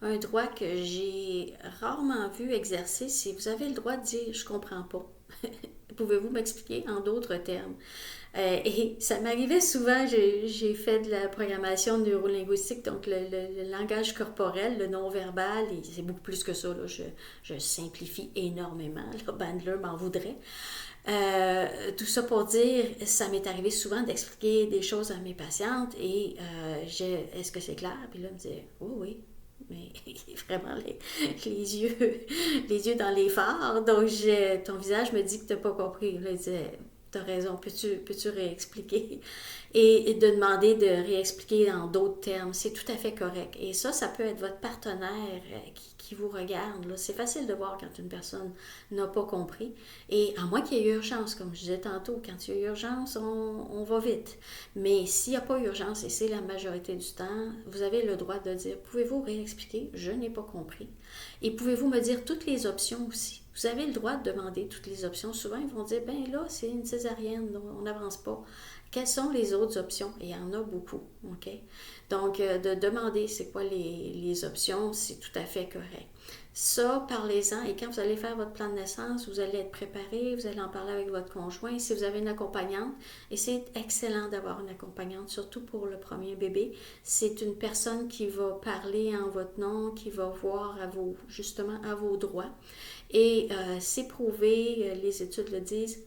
un droit que j'ai rarement vu exercer, c'est vous avez le droit de dire je comprends pas. Pouvez-vous m'expliquer en d'autres termes? Et ça m'arrivait souvent, j'ai fait de la programmation neurolinguistique, donc le langage corporel, le non-verbal, et c'est beaucoup plus que ça, là, je simplifie énormément, là, Bandler m'en voudrait. Tout ça pour dire, ça m'est arrivé souvent d'expliquer des choses à mes patientes et est-ce que c'est clair? Puis là, elle me disait, oui, oui, mais vraiment les yeux dans les phares. Donc, ton visage me dit que tu n'as pas compris. Là, il disait, t'as raison, peux-tu réexpliquer? Et de demander de réexpliquer dans d'autres termes, c'est tout à fait correct. Et ça peut être votre partenaire qui vous regarde. Là. C'est facile de voir quand une personne n'a pas compris. Et à moins qu'il y ait urgence, comme je disais tantôt, quand il y a urgence, on va vite. Mais s'il n'y a pas urgence, et c'est la majorité du temps, vous avez le droit de dire, pouvez-vous réexpliquer? Je n'ai pas compris. Et pouvez-vous me dire toutes les options aussi? Vous avez le droit de demander toutes les options. Souvent, ils vont dire, ben là, c'est une césarienne, on n'avance pas. Quelles sont les autres options? Et il y en a beaucoup, OK? Donc, de demander c'est quoi les options, c'est tout à fait correct. Ça, parlez-en. Et quand vous allez faire votre plan de naissance, vous allez être préparé, vous allez en parler avec votre conjoint. Si vous avez une accompagnante, et c'est excellent d'avoir une accompagnante, surtout pour le premier bébé, c'est une personne qui va parler en votre nom, qui va voir justement à vos droits. Et c'est prouvé, les études le disent,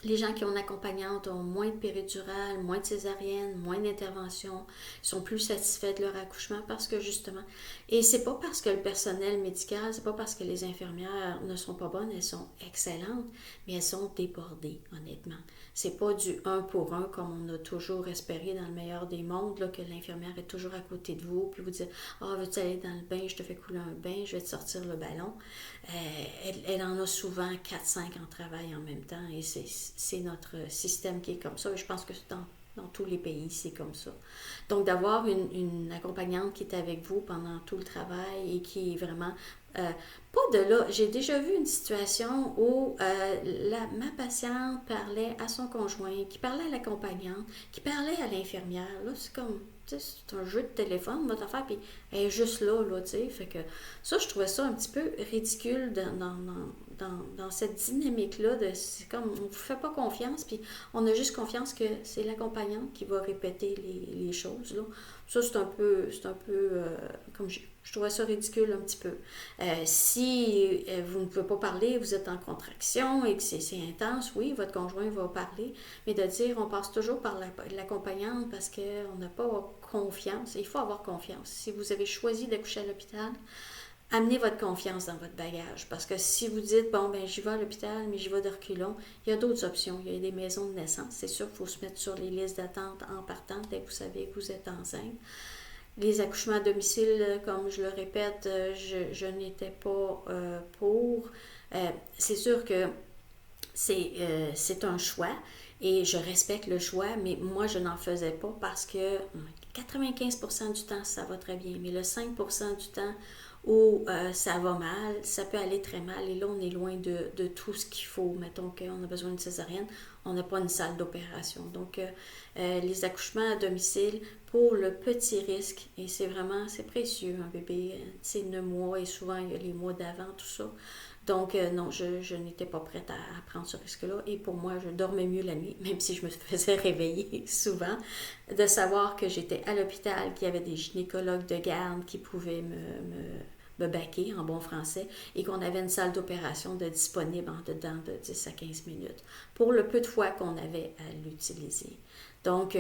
les gens qui ont une accompagnante ont moins de péridurale, moins de césarienne, moins d'intervention, sont plus satisfaits de leur accouchement parce que justement, et c'est pas parce que le personnel médical, c'est pas parce que les infirmières ne sont pas bonnes, elles sont excellentes, mais elles sont débordées, honnêtement. C'est pas du un pour un comme on a toujours espéré dans le meilleur des mondes, là, que l'infirmière est toujours à côté de vous, puis vous dit ah, veux-tu aller dans le bain, je te fais couler un bain, je vais te sortir le ballon. Elle en a souvent quatre cinq en travail en même temps et c'est notre système qui est comme ça et je pense que dans tous les pays, c'est comme ça. Donc, d'avoir une accompagnante qui est avec vous pendant tout le travail et qui est vraiment... pas de là... J'ai déjà vu une situation où ma patiente parlait à son conjoint, qui parlait à l'accompagnante, qui parlait à l'infirmière. Là, c'est comme... C'est un jeu de téléphone, votre affaire, puis elle est juste là, tu sais. Fait que ça, je trouvais ça un petit peu ridicule dans cette dynamique-là. C'est comme, on ne vous fait pas confiance, puis on a juste confiance que c'est l'accompagnante qui va répéter les choses, là. Ça, comme je trouvais ça ridicule un petit peu. Si vous ne pouvez pas parler, vous êtes en contraction et que c'est intense, oui, votre conjoint va parler, mais de dire on passe toujours par l'accompagnante parce qu'on n'a pas confiance. Il faut avoir confiance. Si vous avez choisi d'accoucher à l'hôpital, amenez votre confiance dans votre bagage. Parce que si vous dites, bon, ben j'y vais à l'hôpital, mais j'y vais de reculons, il y a d'autres options. Il y a des maisons de naissance. C'est sûr qu'il faut se mettre sur les listes d'attente en partant dès que vous savez que vous êtes enceinte. Les accouchements à domicile, comme je le répète, je n'étais pas pour. C'est sûr que c'est un choix et je respecte le choix, mais moi, je n'en faisais pas parce que 95% du temps, ça va très bien, mais le 5% du temps où ça va mal, ça peut aller très mal et là, on est loin de tout ce qu'il faut. Mettons qu'on a besoin d'une césarienne, on n'a pas une salle d'opération. Donc, les accouchements à domicile, pour le petit risque, et c'est précieux, un bébé, c'est 9 mois et souvent, il y a les mois d'avant, tout ça. Donc, non, je n'étais pas prête à prendre ce risque-là. Et pour moi, je dormais mieux la nuit, même si je me faisais réveiller souvent, de savoir que j'étais à l'hôpital, qu'il y avait des gynécologues de garde qui pouvaient me baquer en bon français et qu'on avait une salle d'opération disponible en dedans de 10 à 15 minutes pour le peu de fois qu'on avait à l'utiliser. Donc,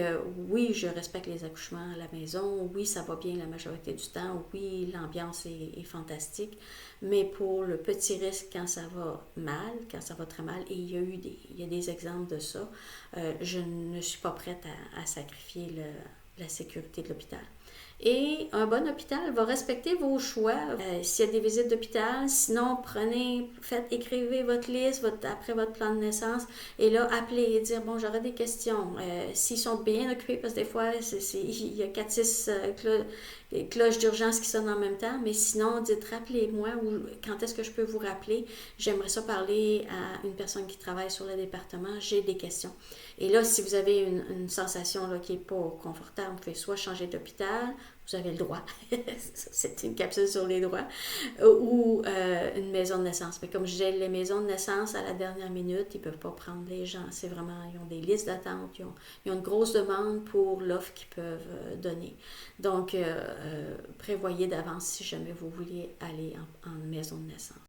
oui, je respecte les accouchements à la maison. Oui, ça va bien la majorité du temps. Oui, l'ambiance est fantastique. Mais pour le petit risque, quand ça va mal, quand ça va très mal, et il y a des exemples de ça, je ne suis pas prête à sacrifier la sécurité de l'hôpital. Et un bon hôpital va respecter vos choix. S'il y a des visites d'hôpital, sinon écrivez votre liste après votre plan de naissance et là, appelez et dire, bon, j'aurais des questions. S'ils sont bien occupés, parce que des fois, il y a 4-6 cloches d'urgence qui sonnent en même temps, mais sinon, dites, rappelez-moi ou quand est-ce que je peux vous rappeler. J'aimerais ça parler à une personne qui travaille sur le département. J'ai des questions. Et là, si vous avez une sensation là, qui n'est pas confortable, vous pouvez soit changer d'hôpital, vous avez le droit. c'est une capsule sur les droits, ou une maison de naissance. Mais comme je disais, les maisons de naissance, à la dernière minute, ils ne peuvent pas prendre les gens. C'est vraiment, ils ont des listes d'attente, ils ont une grosse demande pour l'offre qu'ils peuvent donner. Donc, prévoyez d'avance si jamais vous vouliez aller en maison de naissance.